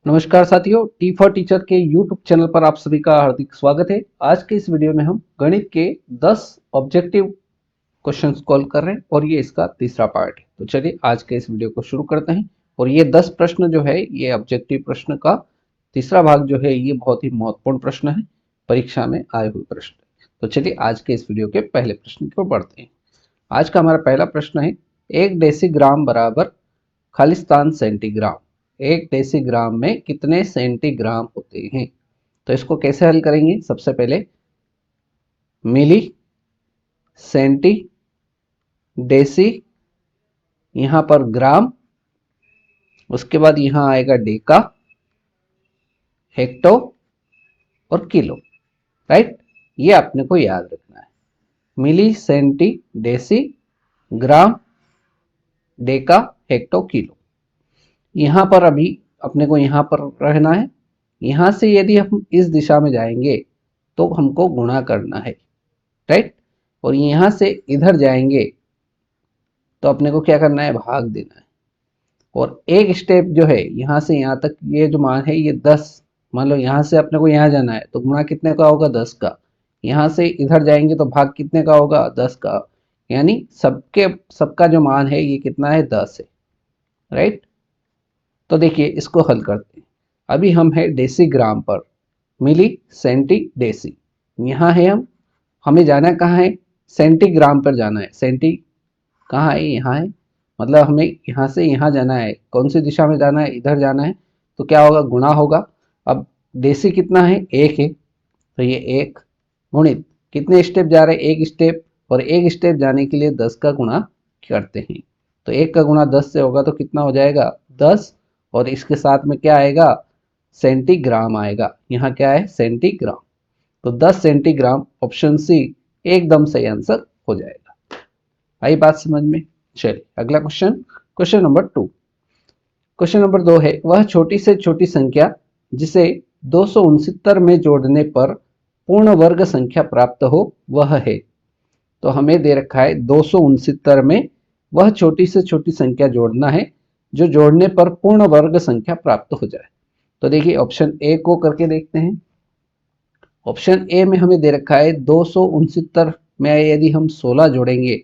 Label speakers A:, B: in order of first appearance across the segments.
A: नमस्कार साथियों, T for teacher के यूट्यूब चैनल पर आप सभी का हार्दिक स्वागत है। आज के इस वीडियो में हम गणित के 10 ऑब्जेक्टिव क्वेश्चंस कॉल कर रहे हैं और ये इसका तीसरा पार्ट है। तो चलिए आज के इस वीडियो को शुरू करते हैं। और ये 10 प्रश्न जो है, ये ऑब्जेक्टिव प्रश्न का तीसरा भाग जो है, ये बहुत ही महत्वपूर्ण प्रश्न है, परीक्षा में आए हुए प्रश्न। तो चलिए आज के इस वीडियो के पहले प्रश्न की ओर बढ़ते हैं। आज का हमारा पहला प्रश्न है, 1 डेसीग्राम बराबर खालिस्तान सेंटीग्राम। 1 डेसीग्राम में कितने सेंटीग्राम होते हैं? तो इसको कैसे हल करेंगे? सबसे पहले मिली, सेंटी, डेसी, यहां पर ग्राम, उसके बाद यहां आएगा डेका, हेक्टो और किलो। राइट, ये अपने को याद रखना है। मिली, सेंटी, डेसी, ग्राम, डेका, हेक्टो, किलो। यहां पर अभी अपने को यहां पर रहना है। यहां से यदि हम इस दिशा में जाएंगे तो हमको गुणा करना है। राइट, और यहां से इधर जाएंगे तो अपने को क्या करना है? भाग देना है। और एक स्टेप जो है यहां से यहां तक, ये जो मान है ये 10, मान लो यहां से अपने को यहां जाना है तो गुणा कितने का होगा? 10 का। यहां से इधर जाएंगे तो भाग कितने का होगा? 10 का। यानी सबका जो मान है ये कितना है? 10 है। राइट, तो देखिए इसको हल करते हैं। अभी हम है डेसीग्राम पर, मिली, सेंटी, डेसी। यहाँ है हमें जाना कहाँ है? सेंटीग्राम पर जाना है। सेंटी कहाँ है? यहाँ है। मतलब हमें यहाँ से यहाँ जाना है। कौन सी दिशा में जाना है? इधर जाना है। तो क्या होगा? गुणा होगा। अब डेसी कितना है? 1 है, तो ये 1 गुणित कितने स्टेप जा रहे हैं? 1 स्टेप। और 1 स्टेप जाने के लिए 10 का गुणा करते हैं। तो 1 का गुणा 10 से होगा तो कितना हो जाएगा? 10। और इसके साथ में क्या आएगा? सेंटीग्राम आएगा। यहाँ क्या है? सेंटीग्राम। तो 10 सेंटीग्राम, ऑप्शन सी एकदम सही आंसर हो जाएगा। आई बात समझ में? चलिए अगला question, question number 2। Question number 2 है, वह छोटी से छोटी संख्या जिसे 269 में जोड़ने पर पूर्ण वर्ग संख्या प्राप्त हो वह है। तो हमें दे रखा है 269 में वह छोटी से छोटी संख्या जोड़ना है जो जोड़ने पर पूर्ण वर्ग संख्या प्राप्त हो जाए। तो देखिए ऑप्शन ए को करके देखते हैं। ऑप्शन ए में हमें दे रखा है 269 में यदि हम 16 जोड़ेंगे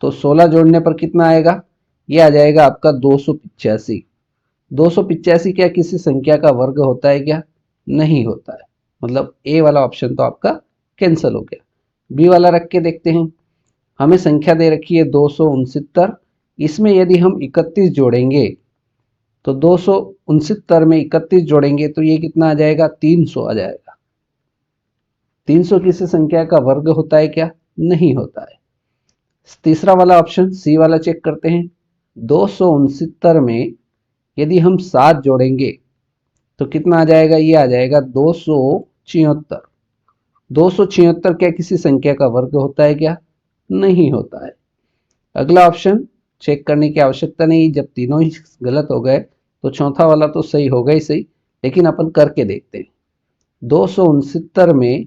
A: तो 16 जोड़ने पर कितना आएगा? ये आ जाएगा आपका 285। 285 क्या किसी संख्या का वर्ग होता है क्या? नहीं होता है। मतलब ए वाला ऑप्शन तो आपका कैंसिल हो गया। बी वाला रख के देखते हैं। हमें संख्या दे रखी है 269, इसमें यदि हम 31 जोड़ेंगे तो 269 में 31 जोड़ेंगे तो ये कितना आ जाएगा? 300 आ जाएगा। 300 किसी संख्या का वर्ग होता है क्या? नहीं होता है। तीसरा वाला ऑप्शन सी वाला चेक करते हैं। 269 में यदि हम 7 जोड़ेंगे तो कितना आ जाएगा? ये आ जाएगा 276। 276 क्या किसी संख्या का वर्ग होता है क्या? नहीं होता है। अगला ऑप्शन चेक करने की आवश्यकता नहीं, जब तीनों ही गलत हो गए तो चौथा वाला तो सही होगा ही सही, लेकिन अपन करके देखते हैं। 269 में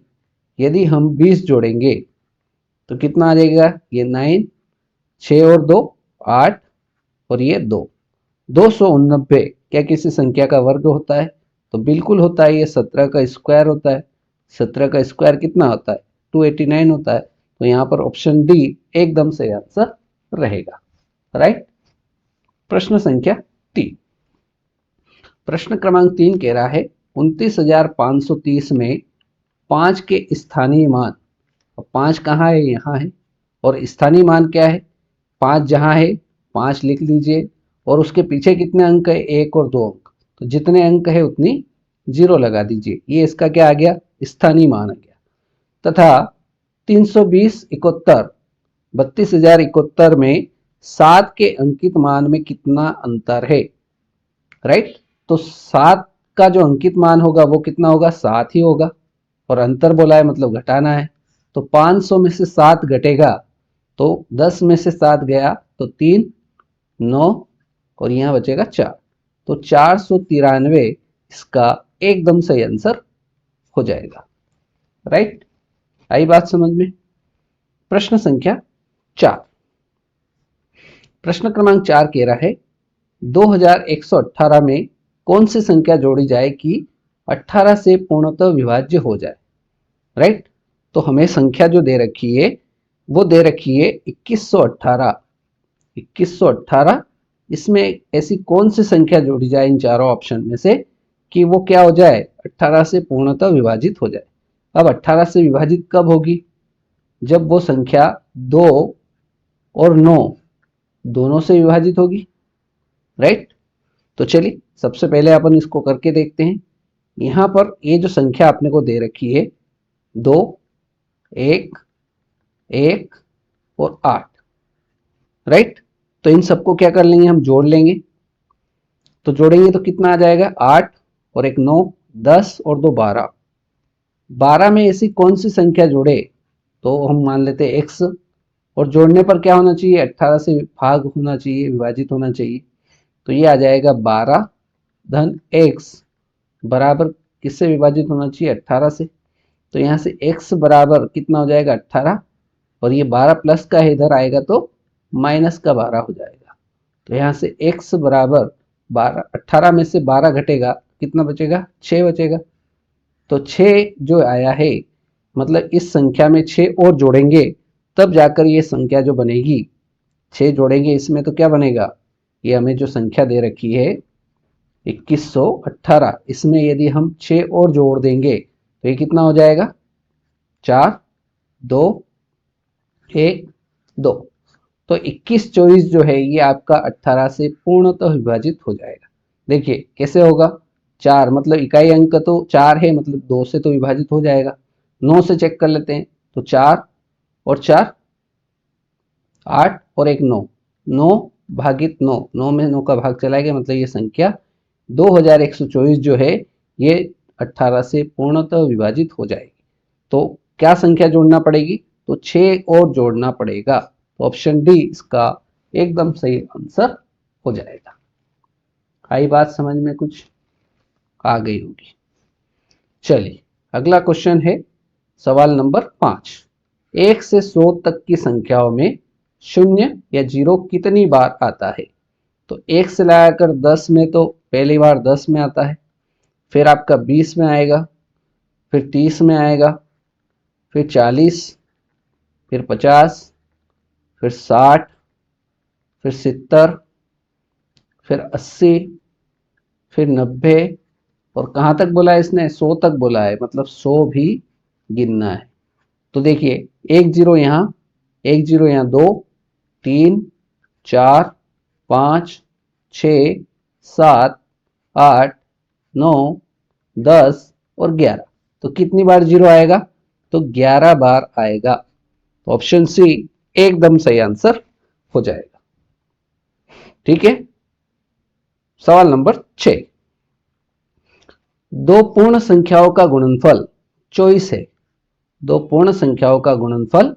A: यदि हम 20 जोड़ेंगे तो कितना आ जाएगा? ये 9, 6 और 2 8, और ये 2। 289 क्या किसी संख्या का वर्ग होता है? तो बिल्कुल होता है। ये 17 का स्क्वायर होता है। 17 का स्क्वायर कितना होता है? 289 होता है। तो यहाँ पर ऑप्शन डी एकदम सही आंसर रहेगा। राइट। प्रश्न संख्या 3। प्रश्न क्रमांक 3 कह रहा है 29,530 में 5 के स्थानीय मान, 5 कहाँ है? यहाँ है। और स्थानीय मान क्या है? 5 जहाँ है 5 लिख लीजिए, और उसके पीछे कितने अंक है? 1 और 2 अंक। तो जितने अंक है उतनी जीरो लगा दीजिए। ये इसका क्या आ गया? स्थानीय मान आ गया। तथा 320 71 32,071 में 7 के अंकित मान में कितना अंतर है? राइट, तो 7 का जो अंकित मान होगा वो कितना होगा? 7 ही होगा। और अंतर बोला है मतलब घटाना है। तो 500 में से 7 घटेगा तो 10 में से 7 गया तो 3, 9, और यहाँ बचेगा 4। तो 493 इसका एकदम सही आंसर हो जाएगा। राइट, आई बात समझ में? प्रश्न संख्या 4। प्रश्न क्रमांक 4 कह रहा है 2118 में कौन सी संख्या जोड़ी जाए कि 18 से पूर्णतः विभाज्य हो जाए, राइट। तो हमें संख्या जो दे रखी है वो दे रखी है 2118। 2118, इसमें ऐसी कौन सी संख्या जोड़ी जाए इन चारों ऑप्शन में से कि वो क्या हो जाए, 18 से पूर्णतः विभाजित हो जाए। अब 18 से विभाजित कब होगी, जब वो संख्या 2 और 9 दोनों से विभाजित होगी, राइट। तो चलिए सबसे पहले अपन इसको करके देखते हैं। यहां पर ये जो संख्या आपने को दे रखी है 2, 1, 1 और 8, राइट। तो इन सबको क्या कर लेंगे, हम जोड़ लेंगे। तो जोड़ेंगे तो कितना आ जाएगा, 8 और 1 9, 10 और 2 12। 12 में ऐसी कौन सी संख्या जोड़े, तो हम मान लेते हैं x, और जोड़ने पर क्या होना चाहिए, 18 से भाग होना चाहिए, विभाजित होना चाहिए। तो ये आ जाएगा 12 धन x बराबर किससे विभाजित होना चाहिए, 18 से। तो यहाँ से x बराबर कितना हो जाएगा, 18, और ये 12 प्लस का है, इधर आएगा तो माइनस का 12 हो जाएगा। तो यहाँ से x बराबर 12, 18 में से 12 घटेगा, कितना बचेगा, 6 बचेगा। तो 6 जो आया है, मतलब इस संख्या में 6 और जोड़ेंगे तब जाकर ये संख्या जो बनेगी, 6 जोड़ेंगे इसमें तो क्या बनेगा, ये हमें जो संख्या दे रखी है 2118, इसमें यदि हम 6 और जोड़ देंगे तो ये कितना हो जाएगा, 4 2 1 2। तो 21 24 जो है ये आपका 18 से पूर्णतः विभाजित हो जाएगा। देखिए कैसे होगा, 4 मतलब इकाई अंक तो 4 है, मतलब 2 से तो विभाजित हो जाएगा। 9 से चेक कर लेते हैं, तो 4 और 4 8 और 1 9, 9 भागित 9, 9 में 9 का भाग चला गया, मतलब ये संख्या 2124 जो है ये 18 से पूर्णतः विभाजित हो जाएगी। तो क्या संख्या जोड़ना पड़ेगी, तो 6 और जोड़ना पड़ेगा। तो ऑप्शन डी इसका एकदम सही आंसर हो जाएगा। आई बात समझ में, कुछ आ गई होगी। चलिए अगला क्वेश्चन है सवाल नंबर 5। 1 से 100 तक की संख्याओं में शून्य या जीरो कितनी बार आता है। तो 1 से लगाकर 10 में तो पहली बार 10 में आता है, फिर आपका 20 में आएगा, फिर 30 में आएगा, फिर 40, फिर 50, फिर 60, फिर 70, फिर 80, फिर 90, और कहाँ तक बोला है इसने, 100 तक बोला है, मतलब 100 भी गिनना है। तो देखिए एक जीरो यहाँ, एक जीरो यहाँ, 2 3 4 5 6 7 8 9 10 और 11। तो कितनी बार जीरो आएगा, तो 11 बार आएगा। तो ऑप्शन सी एकदम सही आंसर हो जाएगा। ठीक है। सवाल नंबर 6। दो पूर्ण संख्याओं का गुणनफल 24 है। दो पूर्ण संख्याओं का गुणनफल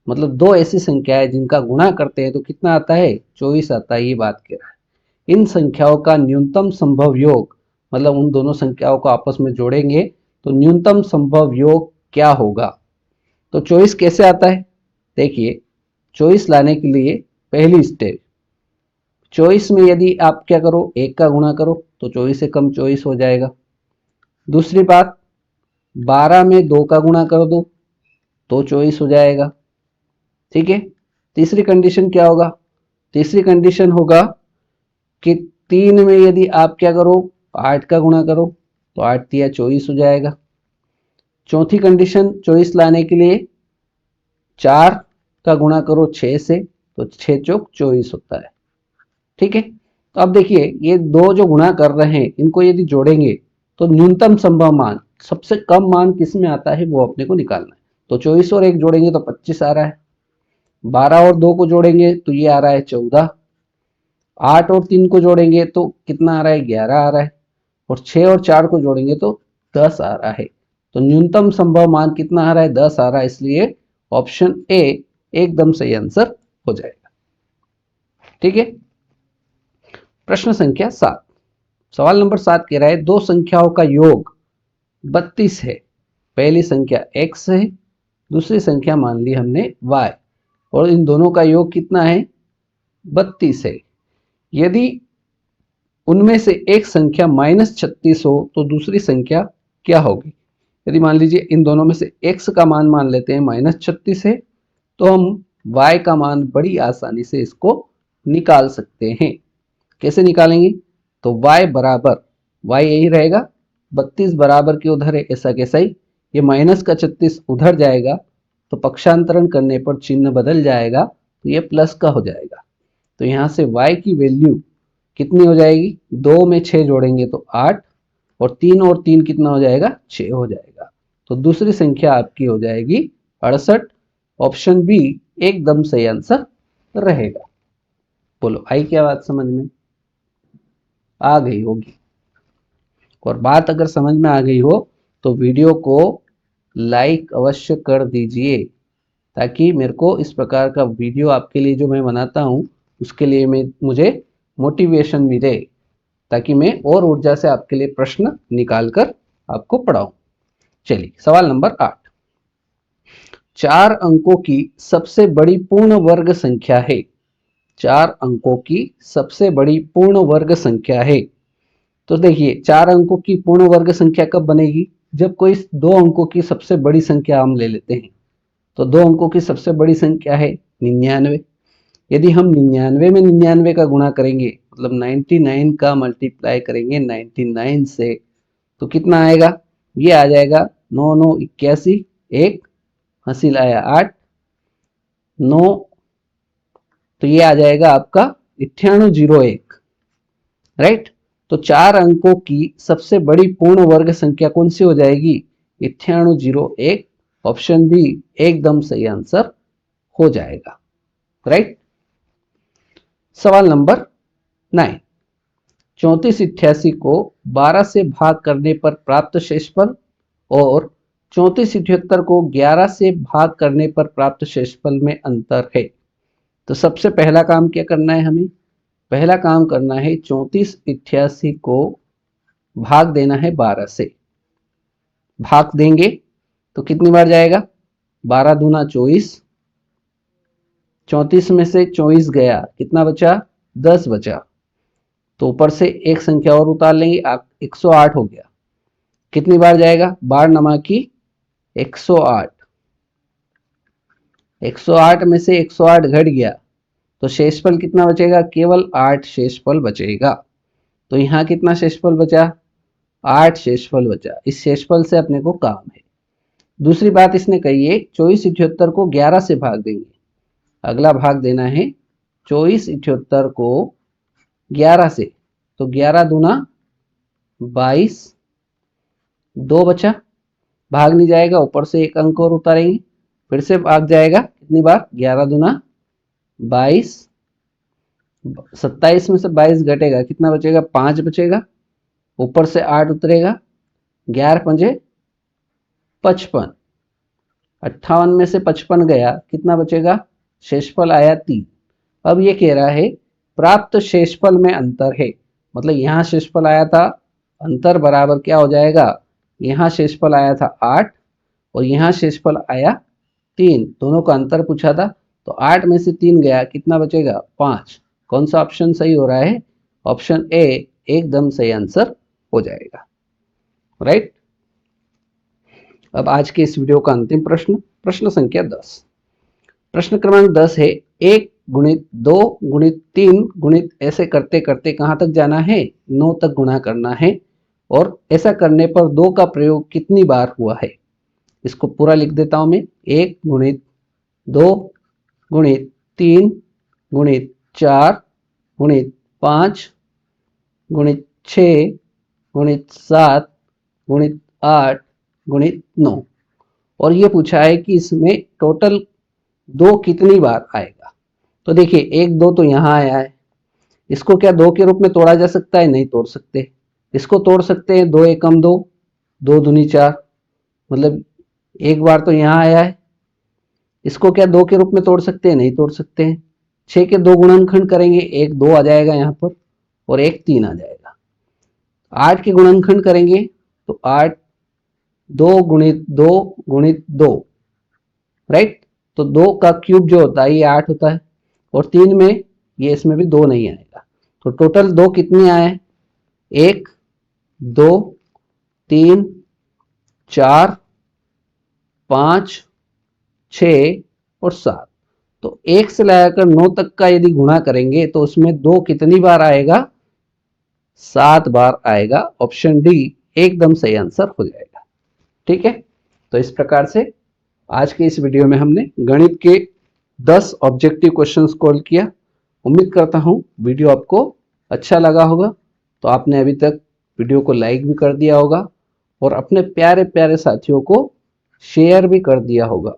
A: मतलब दो ऐसी संख्याएं जिनका गुणा करते हैं तो कितना आता है, 24 आता है, ये बात कह रहा है। इन संख्याओं का न्यूनतम संभव योग, मतलब उन दोनों संख्याओं को आपस में जोड़ेंगे तो न्यूनतम संभव योग क्या होगा। तो 24 कैसे आता है, देखिए 24 लाने के लिए पहली स्टेप, 24 में यदि आप क्या करो, एक का गुणा करो तो 24 से कम 24 हो जाएगा। दूसरी बात, 12 में 2 का गुणा कर दो तो 24 हो जाएगा। ठीक है। तीसरी कंडीशन क्या होगा, तीसरी कंडीशन होगा कि 3 में यदि आप क्या करो, 8 का गुणा करो तो 8 तिया 24 हो जाएगा। चौथी कंडीशन 24 लाने के लिए 4 का गुणा करो 6 से तो 6 चौक 24 होता है। ठीक है। तो अब देखिए ये दो जो गुणा कर रहे हैं इनको यदि जोड़ेंगे तो न्यूनतम संभव मान, सबसे कम मान किस में आता है वो अपने को निकालना है। तो 24 और 1 जोड़ेंगे तो 25 आ रहा है, 12 और 2 को जोड़ेंगे तो ये आ रहा है 14, 8 और 3 को जोड़ेंगे तो कितना आ रहा है, 11 आ रहा है, और 6 और 4 को जोड़ेंगे तो 10 आ रहा है। तो न्यूनतम संभव मान कितना आ रहा है, 10 आ रहा है, इसलिए ऑप्शन ए एकदम सही आंसर हो जाएगा। ठीक है। प्रश्न संख्या 7, सवाल नंबर 7 कह रहा है दो संख्याओं का योग 32 है। पहली संख्या x है, दूसरी संख्या मान ली हमने y, और इन दोनों का योग कितना है, 32 है। यदि उनमें से एक संख्या -36 हो तो दूसरी संख्या क्या होगी। यदि मान लीजिए इन दोनों में से x का मान लेते हैं -36 है, तो हम y का मान बड़ी आसानी से इसको निकाल सकते हैं। कैसे निकालेंगे, तो y बराबर, y यही रहेगा, 32 बराबर के उधर है ऐसा कैसा ही, ये माइनस का 36 उधर जाएगा तो पक्षांतरण करने पर चिन्ह बदल जाएगा, तो ये प्लस का हो जाएगा। तो यहाँ से y की वैल्यू कितनी हो जाएगी, 2 में 6 जोड़ेंगे तो 8, और 3 कितना हो जाएगा, 6 हो जाएगा। तो दूसरी संख्या आपकी हो जाएगी 68। ऑप्शन बी एकदम सही आंसर रहेगा। बोलो आई क्या बात समझ में आ गई होगी। और बात अगर समझ में आ गई हो तो वीडियो को लाइक अवश्य कर दीजिए, ताकि मेरे को इस प्रकार का वीडियो आपके लिए जो मैं बनाता हूँ उसके लिए मुझे मोटिवेशन मिले, ताकि मैं और ऊर्जा से आपके लिए प्रश्न निकाल कर आपको पढ़ाऊं। चलिए सवाल नंबर 8। 4 अंकों की सबसे बड़ी पूर्ण वर्ग संख्या है। 4 अंकों की सबसे बड़ी पूर्ण वर्ग संख्या है। तो देखिए 4 अंकों की पूर्ण वर्ग संख्या कब बनेगी, जब कोई 2 अंकों की सबसे बड़ी संख्या हम ले लेते हैं। तो 2 अंकों की सबसे बड़ी संख्या है 99। यदि हम 99 में 99 का गुणा करेंगे, मतलब 99 का मल्टीप्लाई करेंगे 99 से, तो कितना आएगा, ये आ जाएगा 9 9 81, एक हासिल आया 8, 9, तो ये आ जाएगा आपका 9801, राइट। तो 4 अंकों की सबसे बड़ी पूर्ण वर्ग संख्या कौन सी हो जाएगी, 9801। ऑप्शन बी एकदम सही आंसर हो जाएगा, राइट। सवाल नंबर 9। 3488 को 12 से भाग करने पर प्राप्त शेषफल और 3478 को 11 से भाग करने पर प्राप्त शेषफल में अंतर है। तो सबसे पहला काम क्या करना है, हमें पहला काम करना है 3488 को भाग देना है 12 से। भाग देंगे तो कितनी बार जाएगा, 12 दूना 24, 34 में से 24 गया, कितना बचा, 10 बचा। तो ऊपर से एक संख्या और उतार लेंगे, 108 हो गया। कितनी बार जाएगा, बार नमा की 108, 108 में से 108 घट गया तो शेषफल कितना बचेगा, केवल 8 शेषफल बचेगा। तो यहाँ कितना शेषफल बचा, 8 शेषफल बचा। इस शेषफल से अपने को काम है। दूसरी बात इसने कही है 2478 को 11 से भाग देंगे। अगला भाग देना है 2478 को 11 से, तो 11 दूना 22, 2 बचा, भाग नहीं जाएगा, ऊपर से एक अंक और उतारेंगे, फिर से भाग जाएगा, कितनी बार, 11 दूना 22, 27 में से 22 घटेगा, कितना बचेगा, 5 बचेगा, ऊपर से 8 उतरेगा, 11 पंजे 55, 58 में से 55 गया, कितना बचेगा, शेषफल आया 3। अब ये कह रहा है प्राप्त शेषफल में अंतर है, मतलब यहाँ शेषफल आया था, अंतर बराबर क्या हो जाएगा, यहाँ शेषफल आया था 8 और यहाँ शेषफल आया 3, दोनों का अंतर पूछा था, तो 8 में से 3 गया, कितना बचेगा, 5। कौन सा ऑप्शन सही हो रहा है, ऑप्शन ए एकदम सही आंसर हो जाएगा, राइट। अब आज के इस वीडियो का अंतिम प्रश्न, प्रश्न संख्या 10। प्रश्न क्रमांक 10 है 1 गुणित 2 गुणित 3 गुणित ऐसे करते करते कहाँ तक जाना है, 9 तक गुणा करना है, और ऐसा करने पर 2 का प्रयोग कितनी बार हुआ है। इसको पूरा लिख देता हूं मैं, 1 गुणित 2 गुणित 3 गुणित 4 गुणित 5 गुणित 6 गुणित 7 गुणित 8 गुणित 9, और ये पूछा है कि इसमें टोटल 2 कितनी बार आएगा। तो देखिए 1 2 तो यहाँ आया है, इसको क्या 2 के रूप में तोड़ा जा सकता है, नहीं तोड़ सकते। इसको तोड़ सकते हैं, 2 एकम 2, 2 दूनी 4, मतलब एक बार तो यहाँ आया है। इसको क्या 2 के रूप में तोड़ सकते हैं, नहीं तोड़ सकते हैं। 6 के 2 गुणनखंड करेंगे, 1 2 आ जाएगा यहाँ पर और 1 3 आ जाएगा। 8 के गुणनखंड करेंगे तो 8 2 गुणित 2 गुणित 2, राइट। तो 2 का क्यूब जो होता है ये 8 होता है, और 3 में ये इसमें भी 2 नहीं आएगा, तो टोटल 2 कितने आए, 1, 2, 3, 4, 5, 6 और 7। तो 1 से लगाकर 9 तक का यदि गुणा करेंगे तो उसमें 2 कितनी बार आएगा? 7 बार आएगा। ऑप्शन डी एकदम सही आंसर हो जाएगा। ठीक है, तो इस प्रकार से आज के इस वीडियो में हमने गणित के 10 ऑब्जेक्टिव क्वेश्चंस सॉल्व किया। उम्मीद करता हूं वीडियो आपको अच्छा लगा होगा। तो आपने अभी तक वीडियो को लाइक भी कर दिया होगा और अपने प्यारे प्यारे साथियों को शेयर भी कर दिया होगा।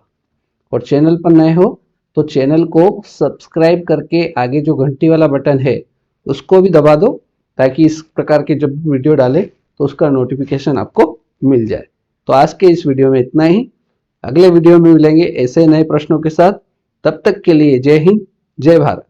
A: और चैनल पर नए हो तो चैनल को सब्सक्राइब करके आगे जो घंटी वाला बटन है उसको भी दबा दो, ताकि इस प्रकार के जब वीडियो डाले तो उसका नोटिफिकेशन आपको मिल जाए। तो आज के इस वीडियो में इतना ही। अगले वीडियो में मिलेंगे ऐसे नए प्रश्नों के साथ। तब तक के लिए जय हिंद, जय भारत।